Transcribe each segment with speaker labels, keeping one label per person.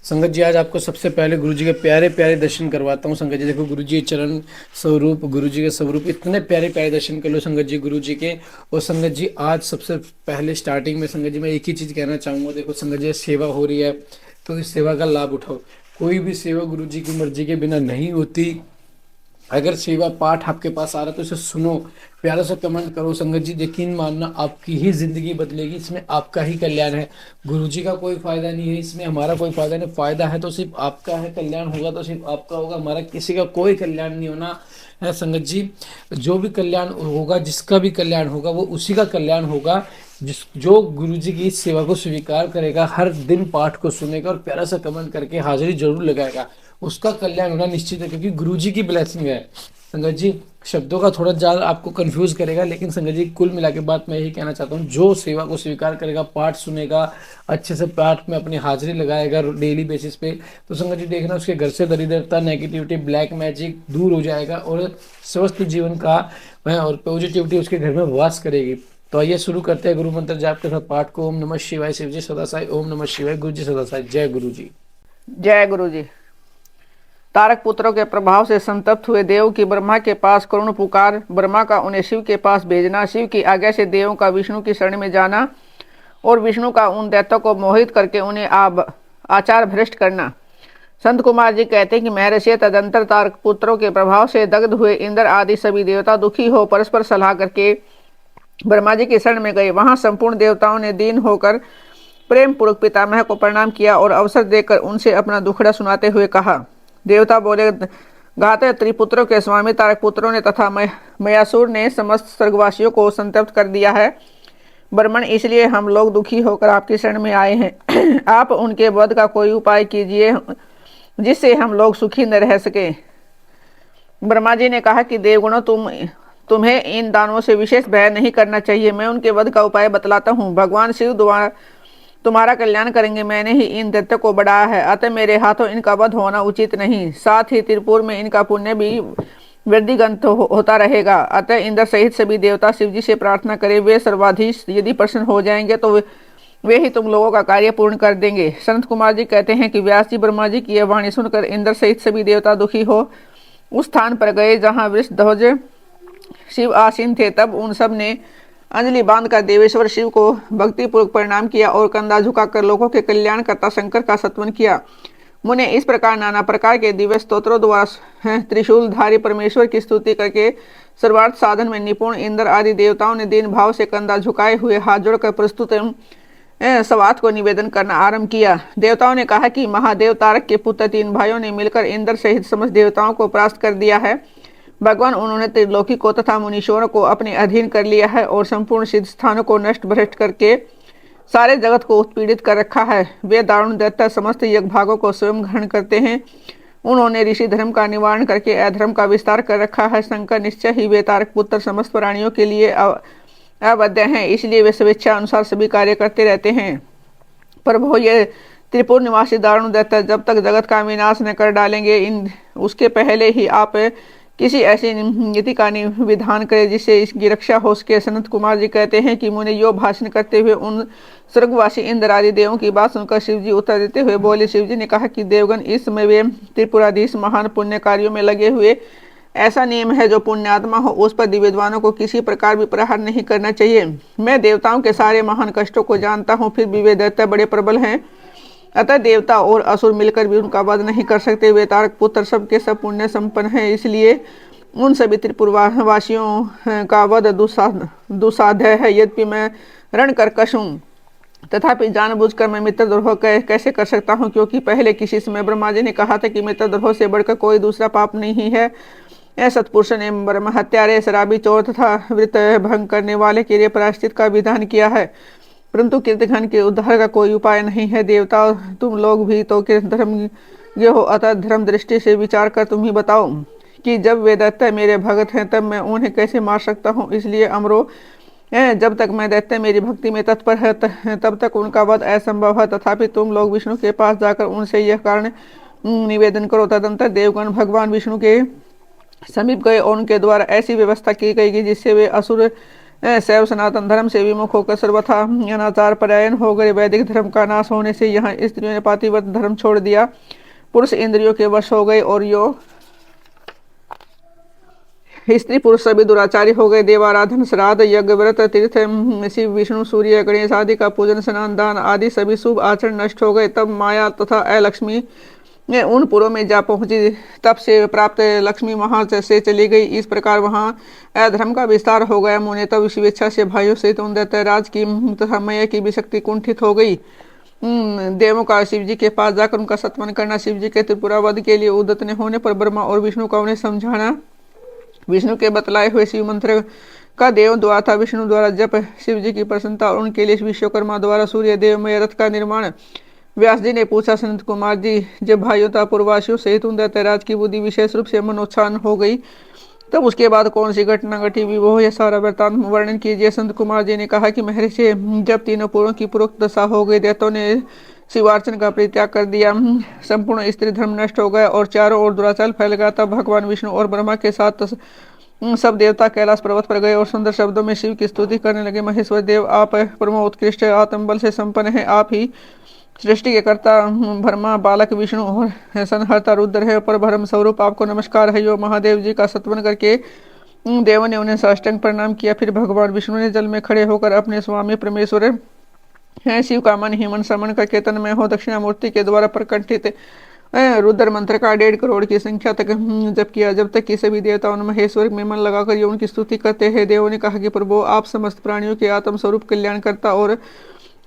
Speaker 1: संगत जी, आज आपको सबसे पहले गुरु जी के प्यारे प्यारे दर्शन करवाता हूँ। संगत जी देखो, गुरु जी चरण स्वरूप, गुरु जी के स्वरूप इतने प्यारे प्यारे दर्शन कर लो संगत जी गुरु जी के। और संगत जी आज सबसे पहले स्टार्टिंग में संगत जी मैं एक ही चीज़ कहना चाहूँगा। देखो संगत जी, सेवा हो रही है तो इस सेवा का लाभ उठाओ। कोई भी सेवा गुरु जी की मर्जी के बिना नहीं होती। अगर सेवा पाठ आपके पास आ रहा है तो इसे सुनो, प्यारा सा कमेंट करो। संगत जी यकीन मानना, आपकी ही जिंदगी बदलेगी। इसमें आपका ही कल्याण है, गुरु जी का कोई फायदा नहीं है, इसमें हमारा कोई फायदा नहीं। फायदा है तो सिर्फ आपका है, कल्याण होगा तो सिर्फ आपका होगा, हमारा किसी का कोई कल्याण नहीं होना है। संगत जी, जो भी कल्याण होगा, जिसका भी कल्याण होगा, वो उसी का कल्याण होगा जिस जो गुरु जी की इस सेवा को स्वीकार करेगा, हर दिन पाठ को सुनेगा और प्यारा सा कमेंट करके हाजिरी जरूर लगाएगा, उसका कल्याण होना निश्चित है, क्योंकि गुरु जी की ब्लेसिंग है। संगत जी, शब्दों का थोड़ा ज़्यादा आपको कंफ्यूज करेगा, लेकिन संगत जी कुल मिला के बात मैं यही कहना चाहता हूँ, जो सेवा को स्वीकार करेगा, पाठ सुनेगा, अच्छे से पाठ में अपनी हाजिरी लगाएगा डेली बेसिस पे, तो संगत जी देखना उसके घर से दरिद्रता, नेगेटिविटी, ब्लैक मैजिक दूर हो जाएगा और स्वस्थ जीवन का और पॉजिटिविटी उसके घर में वास करेगी। तो आइए शुरू करते हैं गुरु मंत्र जाप के साथ पाठ को। ओम नमः शिवाय, शिव जी सदा साई। ओम नमः शिवाय, गुरु जी सदा साई। जय गुरु जी।
Speaker 2: जय गुरु जी। तारक पुत्रों के प्रभाव से संतप्त हुए देव की ब्रह्मा के पास करुण पुकार, ब्रह्मा का उन्हें शिव के पास भेजना, शिव की आज्ञा से देवों का विष्णु की शरण में जाना और विष्णु का उन दैत्यों को मोहित करके उन्हें आचार भ्रष्ट करना। संत कुमार जी कहते हैं कि महर्षि तदंतर तारक पुत्रों के प्रभाव से दग्ध हुए इंद्र आदि सभी देवता दुखी हो परस्पर सलाह करके ब्रह्मा जी की शरण में गए। वहां संपूर्ण देवताओं ने दीन होकर प्रेम पूर्वक पितामह को प्रणाम किया और अवसर देकर उनसे अपना दुखड़ा सुनाते हुए कहा। देवता बोले, गाते त्रिपुत्रों के स्वामी तारक पुत्रों ने तथा मयासुर ने समस्त स्वर्गवासियों को संतप्त कर दिया है। ब्रह्मण, इसलिए हम लोग दुखी होकर आपकी शरण में आए हैं। आप उनके वध का कोई उपाय कीजिए जिससे हम लोग सुखी न रह सके। ब्रह्मा जी ने कहा कि देवगणों, तुम्हें इन दानवों से विशेष भय नहीं करना चाहिए। मैं उनके वध का उपाय बतलाता हूँ। भगवान शिव द्वारा तुम्हारा कल्याण करेंगे। मैंने ही इन दैत्यों को बढ़ाया है, अतः मेरे हाथों इनका वध होना उचित नहीं। साथ ही त्रिपुर में इनका पुण्य भी वृद्धिगंत होता रहेगा। अतः इंद्र सहित सभी देवता शिव जी से प्रार्थना करें। वे सर्वाधीश यदि प्रसन्न हो जाएंगे तो वे ही तुम लोगों का कार्य पूर्ण कर देंगे। संत कुमार जी कहते हैं कि व्यास जी ब्रह्मा जी की यह वाणी सुनकर इंद्र सहित सभी देवता दुखी हो उस स्थान पर गए जहाँ वृषध्वज शिव आसीन थे। तब उन सब ने अंजलि बांधकर देवेश्वर शिव को भक्तिपूर्वक प्रणाम किया और कंधा झुकाकर लोगों के कल्याणकर्ता शंकर का स्तवन किया। मुने इस प्रकार नाना प्रकार के दिव्य स्तोत्रों द्वारा त्रिशूलधारी परमेश्वर की स्तुति करके सर्वार्थ साधन में निपुण इंद्र आदि देवताओं ने दीन भाव से कंधा झुकाए हुए हाथ जोड़कर प्रस्तुत सवात को निवेदन करना आरंभ किया। देवताओं ने कहा कि महादेव तारक के पुत्र तीन भाइयों ने मिलकर इंद्र सहित समस्त देवताओं को परास्त कर दिया है। भगवान, उन्होंने त्रिलोकी को तथा मुनीश्वरों को अपने अधीन कर लिया है और संपूर्ण सिद्ध स्थानों को नष्ट भ्रष्ट करके सारे जगत को उत्पीड़ित कर रखा है। वे दारुण दैत्य समस्त यज्ञ भागों को स्वयं ग्रहण करते हैं। उन्होंने ऋषि धर्म का निवारण करके अधर्म का विस्तार कर रखा है। शंकर निश्चय ही वे तारक पुत्र समस्त प्राणियों के लिए अवध्य हैं, इसलिए वे स्वेच्छा अनुसार सभी कार्य करते रहते हैं। प्रभु, ये त्रिपुर निवासी दारुण दैत्य जब तक जगत का विनाश न कर डालेंगे, उसके पहले ही आप किसी ऐसी नीति का विधान करें जिससे इसकी रक्षा हो सके। सनत कुमार जी कहते हैं कि मुने यो भाषण करते हुए उन स्वर्गवासी इंद्र आदि देवों की बात सुनकर शिव जी उत्तर देते हुए बोले। शिव जी ने कहा कि देवगण, इस समय वे त्रिपुराधीश महान पुण्य कार्यों में लगे हुए। ऐसा नियम है, जो पुण्यात्मा हो उस पर दिव्यवानों को किसी प्रकार भी प्रहार नहीं करना चाहिए। मैं देवताओं के सारे महान कष्टों को जानता हूँ, फिर भी वे दैत्य बड़े प्रबल हैं, अतः देवता और असुर मिलकर भी उनका वध नहीं कर सकते। वे तारक पुत्र सबके सब पुण्य संपन्न हैं, इसलिए उन सभी त्रिपुरवासियों का वध दुस्साध्य है। यद्यपि मैं रण कर्कश हूँ, तथापि जानबूझकर मैं मित्रद्रोह कैसे कर सकता हूँ, क्योंकि पहले किसी समय ब्रह्मा जी ने कहा था कि मित्रद्रोह से बढ़कर कोई दूसरा पाप नहीं है। सत्पुरुष ने ब्रह्म हत्यारे, शराबी, चोर तथा व्रत भंग करने वाले के लिए प्रायश्चित का विधान किया है, परंतु कीर्तिघन के उद्धार का कोई उपाय नहीं है। देवता, तुम लोग भी तो धर्म हो, अतः धर्म दृष्टि से विचार कर तुम ही बताओ कि जब वे दैत्य मेरे भगत हैं तब मैं उन्हें कैसे मार सकता हूँ। इसलिए अमरो, जब तक मैं दैत्य मेरी भक्ति में तत्पर है तब तक उनका वध असंभव है। तथापि तुम लोग विष्णु के पास जाकर उनसे यह कारण निवेदन करो। तदंतर देवगण भगवान विष्णु के समीप गए और उनके द्वारा ऐसी व्यवस्था की गई कि जिससे वे असुर शैव सनातन धर्म से विमुख होकर सर्वथा अनाचार परायण हो गए। वैदिक धर्म का नाश होने से यहाँ स्त्रियों ने पातिव्रत धर्म छोड़ दिया, पुरुष इंद्रियों के वश हो गए और यो स्त्री पुरुष सभी दुराचारी हो गए। देवाराधन, श्राद्ध, यज्ञ, व्रत, तीर्थ, शिव, विष्णु, सूर्य, गणेश आदि का पूजन, स्नान, दान आदि सभी शुभ आचरण नष्ट हो गए। तब माया तथा अलक्ष्मी उन पुरों में जा पहुंची। तब से प्राप्त लक्ष्मी वहां से चली गई। इस प्रकार वहां अधर्म का विस्तार हो गया। मुने तब स्वेच्छा से भाइयों सहित उन दैत्यराज की तथा मैया की भी शक्ति कुंठित हो गई। देवों का शिव जी के पास जाकर उनका सत्वन करना, शिव जी के त्रिपुरावध के लिए उद्यत ने होने पर ब्रह्मा और विष्णु का उन्हें समझाना, विष्णु के बतलाए हुए शिव मंत्र का देव द्वारा था, विष्णु द्वारा जप, शिव जी की प्रसन्नता और उनके लिए विश्वकर्मा द्वारा सूर्य देव में रथ का निर्माण। व्यास जी ने पूछा, सनत कुमार जी, जब भाइयों तथा पूर्ववासियों सहित उन दैत्यराज की बुद्धि विशेष रूप से मनोच्छान हो गई, तब उसके बाद कौन सी घटना घटी, विभो यह सारा वृत्तांत वर्णन कीजिए। संत कुमार जी ने कहा कि महर्षि, जब तीनों पुरों की पूर्वोक्त दशा हो गई, दैत्यों ने शिवार्चन का परित्याग कर दिया, संपूर्ण स्त्री धर्म नष्ट हो गया और चारों ओर दुराचार फैल गया, तब भगवान विष्णु और ब्रह्मा के साथ सब देवता कैलाश पर्वत पर गए और सुंदर शब्दों में शिव की स्तुति करने लगे। महेश्वर देव, आप परम उत्कृष्ट आत्मबल से संपन्न है, आप ही सृष्टि के कर्ता ब्रह्मा, बालक विष्णु और संहर्ता रुद्र है, पर ब्रह्म स्वरूप आपको नमस्कार है। यो महादेव जी का सत्वन करके देवों ने उन्हें साष्टांग प्रणाम किया। फिर भगवान विष्णु ने जल में खड़े होकर अपने स्वामी परमेश्वर है शिव का मन ही मन समन करके तन्मय हो दक्षिणामूर्ति के द्वारा प्रकटित रुद्र मंत्र का 1.5 करोड़ की संख्या तक जप किया, जब तक कि सभी देवताओं ने महेश्वर में मन लगाकर ये उनकी स्तुति करते हैं। देवों ने कहा कि प्रभु, आप समस्त प्राणियों के आत्म स्वरूप कल्याण करता और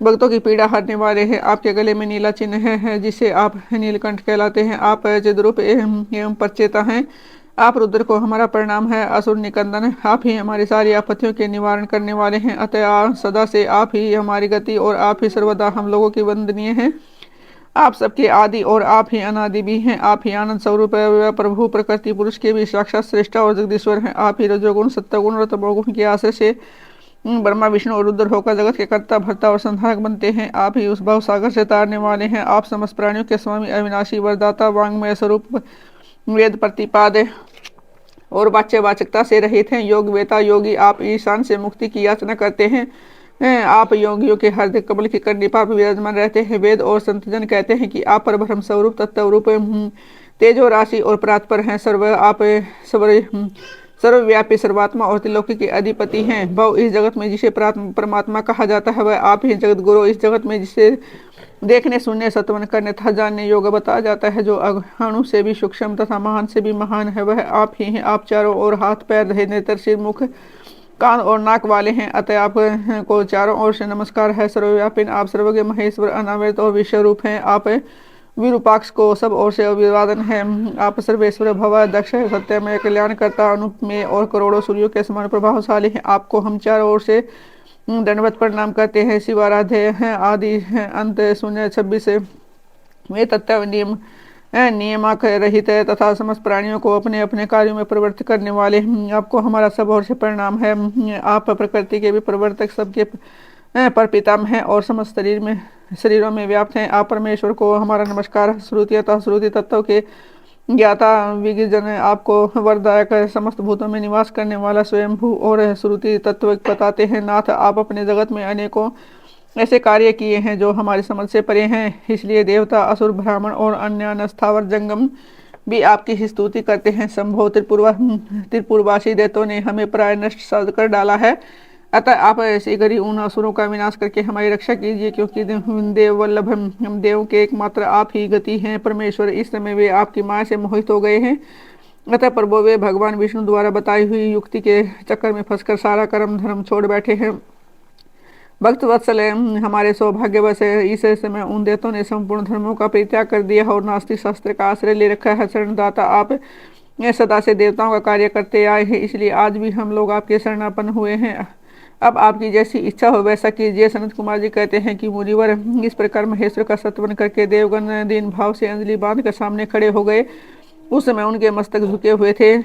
Speaker 2: भक्तों की पीड़ा हरने वाले हैं। आपके गले में नीला चिन्ह है जिसे आप नीलकंठ कहलाते हैं। आप चिद्रूप एवं परचेता हैं। आप रुद्र को हमारा प्रणाम है। असुर निकंदन, आप ही हमारी सारी आपत्तियों के निवारण करने वाले हैं। अतः सदा से आप ही हमारी गति और आप ही सर्वदा हम लोगों की वंदनीय हैं। आप सबके आदि और आप ही अनादि भी हैं। आप ही आनंद स्वरूप प्रभु, प्रकृति पुरुष के भी साक्षात श्रेष्ठ और जगदीश्वर हैं। आप ही रजोगुण, सत्वगुण और तमोगुण के आश्रय से ब्रह्मा विष्णु और रुद्र होकर जगत के कर्ता भर्ता और संहारक बनते हैं। आप ही उस भवसागर से तारने वाले हैं। आप समस्त प्राणियों के स्वामी, अविनाशी, वरदाता, वांग्मय स्वरूप, वेद प्रतिपाद और वाच्यवाचकता से रहित हैं। योग वेता योगी, आप ईशान से मुक्ति की याचना करते हैं। आप योगियों के हृदय कमल की कर्णिका पर विराजमान रहते हैं। वेद और संतजन कहते हैं कि आप परब्रह्म स्वरूप, तत्व रूप, तेजो राशि और परात्पर हैं। आप सर्वव्यापी, सर्वात्मा और त्रिलोकी के अधिपति हैं। भव, इस जगत में जिसे परमात्मा कहा जाता है, वह आप ही जगत गुरु। इस जगत में जिसे देखने, सुनने, सत्वन करने तथा जानने योग्य बताया जाता है, जो अणु से भी सूक्ष्म तथा महान से भी महान है, वह आप ही हैं। आप चारों ओर हाथ पैर, नेत्र, सिर, मुख, कान और नाक वाले हैं। अतः आप को चारों ओर से नमस्कार है। सर्वव्यापी, आप सर्वज्ञ, महेश्वर, अनावृत और विश्वरूप हैं। आप विरूपाक्ष को सब ओर से अभिवादन है। आप सर्वेश्वर, भव, दक्ष, सत्यमय, कल्याणकर्ता, अनुपमेय और करोड़ों सूर्यों के समान प्रभावशाली हैं। आपको हम चारों ओर से दंडवत प्रणाम करते हैं। शिव आराध्य हैं, आदि हैं, अंत शून्य, 26 वे तत्व नियमक रहित है तथा समस्त प्राणियों को अपने अपने कार्यों में प्रवृत्त करने वाले। आपको हमारा सब ओर से प्रणाम है। आप प्रकृति के भी प्रवर्तक, सबके पर पितामह हैं और समस्त शरीरों में व्याप्त हैं। आप परमेश्वर को हमारा नमस्कार। श्रुति अतः श्रुति तत्व के ज्ञाता, विज्ञजन, आपको वरदायक, समस्त भूतों में निवास करने वाला, स्वयंभू और श्रुति तत्व बताते हैं। नाथ, आप अपने जगत में अनेकों ऐसे कार्य किए हैं जो हमारी समझ से परे हैं, इसलिए देवता, असुर, ब्राह्मण और अन्य स्थावर जंगम भी आपकी स्तुति करते हैं। संभव त्रिपुरवासी दैत्यों ने हमें प्राय नष्ट साध कर डाला है, अतः आप शीघ्र ही उन असुरों का विनाश करके हमारी रक्षा कीजिए, क्योंकि देव वल्लभ, हम देवों के एकमात्र आप ही गति हैं। परमेश्वर, इस समय वे आपकी माया से मोहित हो गए हैं, अतः प्रभु वे भगवान विष्णु द्वारा बताई हुई युक्ति के चक्कर में फंसकर सारा कर्म धर्म छोड़ बैठे हैं। भक्त वत्सल, हमारे सौभाग्यवश इस समय उन देवताओं ने संपूर्ण धर्मों का परित्याग कर दिया और नास्तिक शास्त्र का आश्रय ले रखा है। शरणदाता, आप सदा से देवताओं का कार्य करते आए हैं, इसलिए आज भी हम लोग आपके शरणापन्न हुए हैं। अब आपकी जैसी इच्छा हो वैसा कीजिए। सनत कुमार जी कहते हैं कि मुनिवर, इस प्रकार महेश्वर का सत्वन करके देवगण दीन भाव से अंजलि बांध कर सामने खड़े हो गए। उस समय उनके मस्तक झुके हुए थे।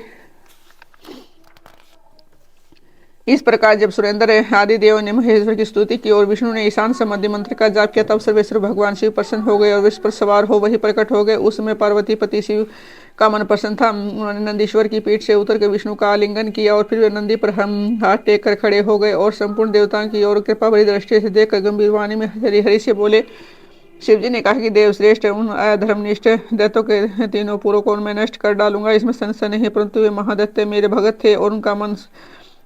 Speaker 2: इस प्रकार जब सुरेंद्र आदि देव ने महेश्वर की स्तुति की और विष्णु ने ईशान संबंधी मंत्र का जाप किया, तब सर्वेश्वर भगवान शिव प्रसन्न हो गए और विश्व पर सवार हो वही प्रकट हो गए। उस समय पार्वती पति शिव का मन प्रसन्न था। उन्होंने नंदीश्वर की पीठ से उतर कर विष्णु का आलिंगन किया और फिर वे नंदी पर हम हाथ टेक कर खड़े हो गए और संपूर्ण देवताओं की ओर कृपा भरी दृष्टि से देखकर गंभीर वाणी में हरि हरि से बोले। शिव जी ने कहा कि देवश्रेष्ठ उन अधर्मनिष्ठ दैत्यों के तीनों पुरों को मैं नष्ट कर डालूंगा, इसमें संशय नहीं, परंतु वे महादैत्य मेरे भगत थे और उनका मन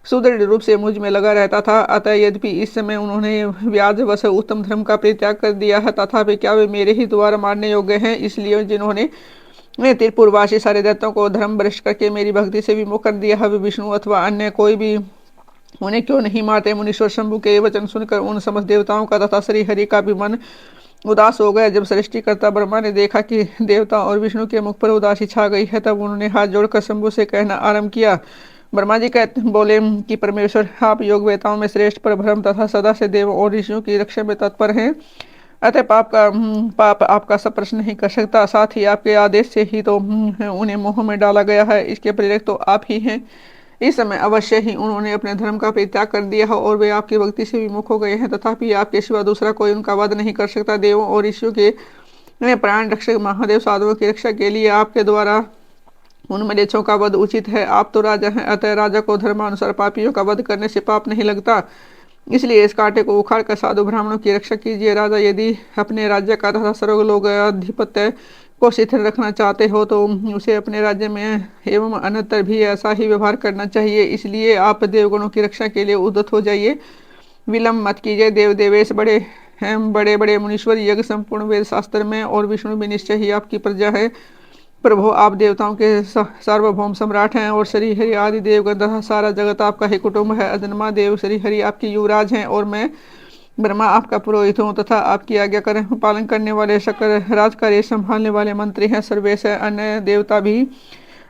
Speaker 2: सुदृढ़ रूप से मुझ में लगा रहता था। अतः यद्यपि इस समय उन्होंने व्याजवश उत्तम धर्म का परित्याग कर दिया है, तथापि क्या वे मेरे ही द्वारा मारने योग्य हैं? इसलिए जिन्होंने त्रिपुरवासी सारे दैत्यों को धर्म भ्रष्ट करके मेरी भक्ति से विमुख कर दिया है, वे विष्णु अथवा अन्य कोई भी उन्हें क्यों नहीं मारते? मुनीश्वर शंभु के वचन सुनकर उन समस्त देवताओं का तथा श्री हरि का भी मन उदास हो गया। जब सृष्टिकर्ता ब्रह्मा ने देखा कि देवता और विष्णु के मुख पर उदासी छा गई है, तब उन्होंने हाथ जोड़कर शंभु से कहना आरंभ किया। ब्रह्मा जी कहते बोले कि परमेश्वर, आप योग वेताओं में श्रेष्ठ, पर भ्रम तथा सदा से देवों और ऋषियों की रक्षा में तत्पर हैं। अतः पाप आपका सब प्रश्न नहीं कर सकता। साथ ही आपके आदेश से ही तो उन्हें मोह में डाला गया है, इसके प्रेरक तो आप ही हैं। इस समय अवश्य ही उन्होंने अपने धर्म का परित्याग कर दिया है और वे आपकी भक्ति से विमुख हो गए हैं, तथापि आपके सिवा दूसरा कोई उनका वध नहीं कर सकता। देवों और ऋषियों के प्राण रक्षक महादेव साधुओं की रक्षा के लिए आपके द्वारा उन मलेच्छों का वध उचित है। आप तो राजा हैं, अतः राजा को धर्मानुसार पापियों का वध करने से पाप नहीं लगता। इसलिए इस कांटे को उखाड़ कर साधु ब्राह्मणों की रक्षा कीजिए। राजा यदि अपने राज्य का तथा सर्वलोक अधिपत्य को शिथिल रखना चाहते हो तो उसे अपने राज्य में एवं अन्यत्र भी ऐसा ही व्यवहार करना चाहिए। इसलिए आप देवगणों की रक्षा के लिए उद्यत हो जाइए, विलंब मत कीजिए। देव देवेश बड़े हैं, बड़े बड़े मुनीश्वर यज्ञ संपूर्ण वेद शास्त्र में और विष्णु भी निश्चय ही आपकी प्रजा है। प्रभु, आप देवताओं के सार्वभौम सम्राट हैं और श्री हरि आदि देवगण तथा सारा जगत आपका ही कुटुंब है। अजन्मा देव श्री हरि आपकी युवराज हैं और मैं ब्रह्मा आपका पुरोहित हूँ तथा आपकी आज्ञा कर पालन करने वाले शकर राज कार्य संभालने वाले मंत्री हैं। सर्वेश अन्य देवता भी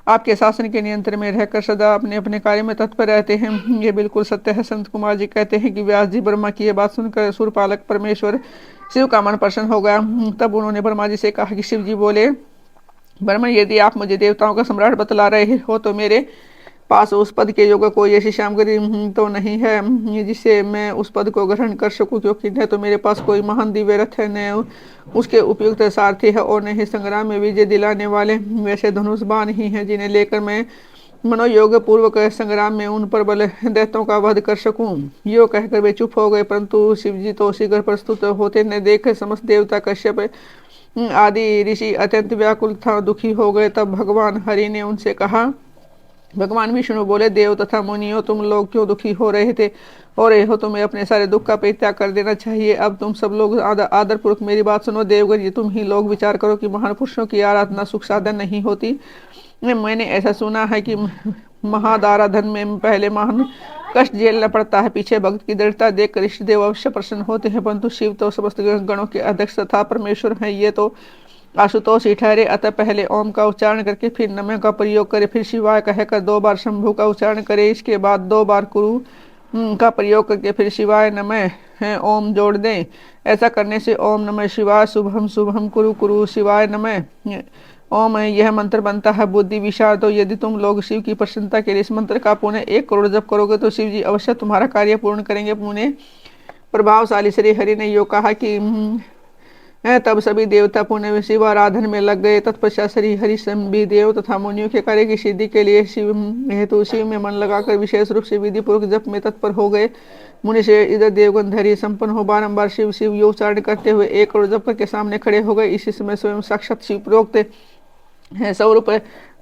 Speaker 2: आपके शासन के नियंत्रण में रहकर सदा अपने अपने कार्य में तत्पर रहते हैं। ये बिल्कुल सत्य है। संत कुमार जी कहते हैं कि व्यास जी ब्रह्मा की यह बात सुनकर सुरपालक परमेश्वर शिव का मन प्रसन्न हो गया। तब उन्होंने ब्रह्मा जी से कहा कि शिव जी बोले, ब्रह्मण, यदि आप मुझे देवताओं का सम्राट बतला रहे हो तो मेरे पास उस पद के योग्य कोई ऐसी सामग्री तो नहीं है जिससे मैं उस पद को ग्रहण कर सकूं, क्योंकि न तो मेरे पास कोई महान दिव्य रथ है, न उसके उपयुक्त सारथी है और न ही संग्राम में विजय दिलाने वाले वैसे धनुषबाण ही हैं जिन्हें लेकर मैं मनोयोग पूर्वक संग्राम में उन पर बल दैत्यों का वध कर सकूं। यो कहकर वे चुप हो गए, परंतु शिवजी तो शीघ्र प्रस्तुत होते न देख समस्त देवता कश्यप आदि ऋषि अत्यंत व्याकुल था, दुखी हो गए। तब भगवान हरि ने उनसे कहा, भगवान विष्णु बोले, देव तथा मुनियों, तुम लोग क्यों दुखी हो रहे थे? हो रहे हो तुम्हें अपने सारे दुख का परित्याग कर देना चाहिए। अब तुम सब लोग आदर पूर्वक मेरी बात सुनो। देवगण, ये तुम ही लोग विचार करो कि महान पुरुषों की आराधना सुख साधन नहीं होती। मैंने ऐसा सुना है कि महादाराधन में पहले महान कष्ट झेलना पड़ता है, पीछे भक्त की दृढ़ता देखकर इष्ट देव अवश्य प्रसन्न होते हैं, परंतु शिव तो समस्त गणों के अध्यक्ष तथा परमेश्वर है, ये तो आशुतोष ही ठहरे। अतः पहले ओम का उच्चारण करके फिर नमः का प्रयोग करे, फिर शिवाय कहकर 2 बार शंभु का उच्चारण करे, इसके बाद 2 बार कुरु का प्रयोग करके फिर शिवाय नमः है ओम जोड़ दें। ऐसा करने से ओम नमः शिवाय शुभम शुभम कुरु कुरु शिवाय नमः ओम यह मंत्र बनता है। बुद्धि विशाल, तो यदि तुम लोग शिव की प्रसन्नता के लिए इस मंत्र का पुण्य 1 करोड़ जप करोगे तो शिव जी अवश्य तुम्हारा कार्य पूर्ण करेंगे। पुण्य प्रभावशाली श्री हरि ने यो कहा कि तब सभी देवता पुण्य शिव आराधन में लग गए। तत्पश्चात श्री हरि सभी देव तथा मुनियों के कार्य की सिद्धि के लिए शिव हेतु शिव में मन लगाकर विशेष रूप से विधि पूर्वक जप में तत्पर हो गए। मुनि से इधर देवगण धैर्य संपन्न हो बारंबार शिव शिव यो उच्चारण करते हुए 1 करोड़ जप के सामने खड़े हो गए। इसी समय स्वयं साक्षात शिव प्रोक्त स्वरूप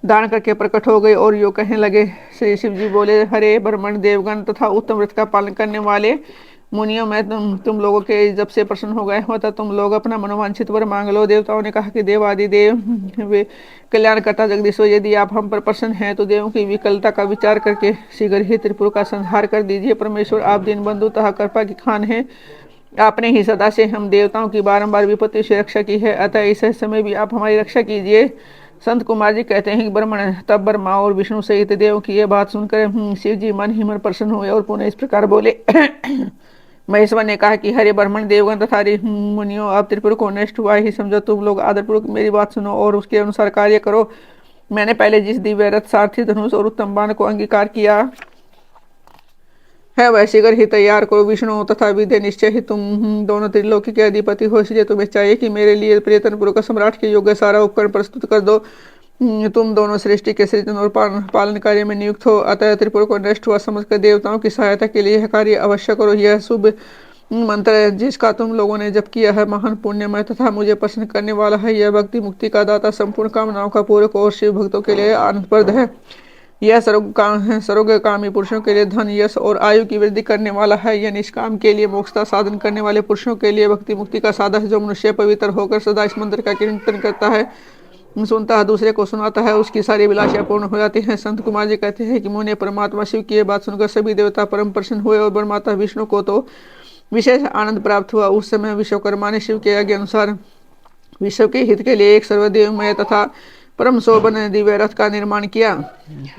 Speaker 2: दान करके प्रकट हो गए और यो कहने लगे। श्री शिव जी बोले, हरे ब्रह्मण देवगण तथा उत्तम व्रत का पालन करने वाले मुनियों, मैं तुम लोगों के जब से प्रसन्न हो गए हो तब तुम लोग अपना मनोवांछित वर मांग लो। देवताओं ने कहा कि देव आदि देव वे कल्याणकर्ता जगदीश्वर, यदि आप हम पर प्रसन्न हैं तो देवों की विकलता का विचार करके शीघ्र ही त्रिपुर का संहार कर दीजिए। परमेश्वर, आप दीन बंधु तथा कृपा की खान हैं। आपने ही सदा से हम देवताओं की बारंबार विपत्ति से रक्षा की है, अतः इस समय भी आप हमारी रक्षा कीजिए। संत कुमार जी कहते हैं कि ब्रह्मण तब ब्रह्मा और विष्णु सहित देव की यह बात सुनकर शिव जी मन ही मन प्रसन्न हुए और पुनः इस प्रकार बोले। महेश्वर ने कहा कि हरे ब्राह्मण देवगण तथा मुनियों, अब त्रिपुर को नष्ट हुआ ही समझो। तुम लोग आदरपूर्वक मेरी बात सुनो और उसके अनुसार कार्य करो। मैंने पहले जिस दिव्य रथ सारथी धनुष और उत्तम बाण को अंगीकार किया है वह शीघ्र ही तैयार करो। विष्णु तथा विद्य निश्चय ही तुम दोनों त्रिलोकी के अधिपति हो, इसलिए तुम्हें चाहिए कि मेरे लिए प्रियतनपुर का सम्राट के योग्य सारा उपकरण प्रस्तुत कर दो। तुम दोनों सृष्टि के सृजन और पालन कार्य में नियुक्त हो, अतः त्रिपुर को नष्ट हुआ समझकर देवताओं की सहायता के लिए यह कार्य अवश्य करो। यह शुभ मंत्र है जिसका तुम लोगों ने जप किया है महान पुण्यमय तथा मुझे प्रसन्न करने वाला है। यह भक्ति मुक्ति का दाता, संपूर्ण कामनाओं का पूरक और शिव भक्तों के लिए आनंदप्रद है। यह सर्वकामी पुरुषों के लिए धन, यश और आयु की वृद्धि करने वाला है। यह निष्काम के लिए मोक्ष का साधन करने वाले पुरुषों के लिए भक्ति मुक्ति का साधन है। जो मनुष्य पवित्र होकर सदा इस मंत्र का कीर्तन करता है, सुनता है, दूसरे को सुनाता है, उसकी सारी अभिलाषाएं पूर्ण हो जाती हैं। संत कुमार जी कहते हैं कि मुने परमात्मा शिव की यह बात सुनकर सभी देवता परम प्रसन्न हुए और ब्रह्माता विष्णु को तो विशेष आनंद प्राप्त हुआ। उस समय विश्वकर्मा ने शिव के आज्ञा अनुसार विश्व के हित के लिए एक सर्वदेवमय तथा परम शोभन दिव्य रथ का निर्माण किया।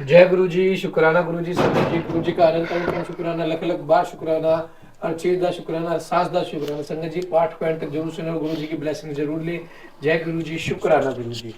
Speaker 1: जय गुरु जी, शुक्राना गुरु जी, संगत जी। गुरु जी का अनंत शुक्राना, लख लख बार शुक्राना, अर्चीज दा शुक्राना, सास दा शुक्राना। संगत जी पाठ को एंड तक जरूर सुनो, गुरु जी की ब्लेसिंग जरूर ले। जय गुरु जी, शुक्राना गुरु जी।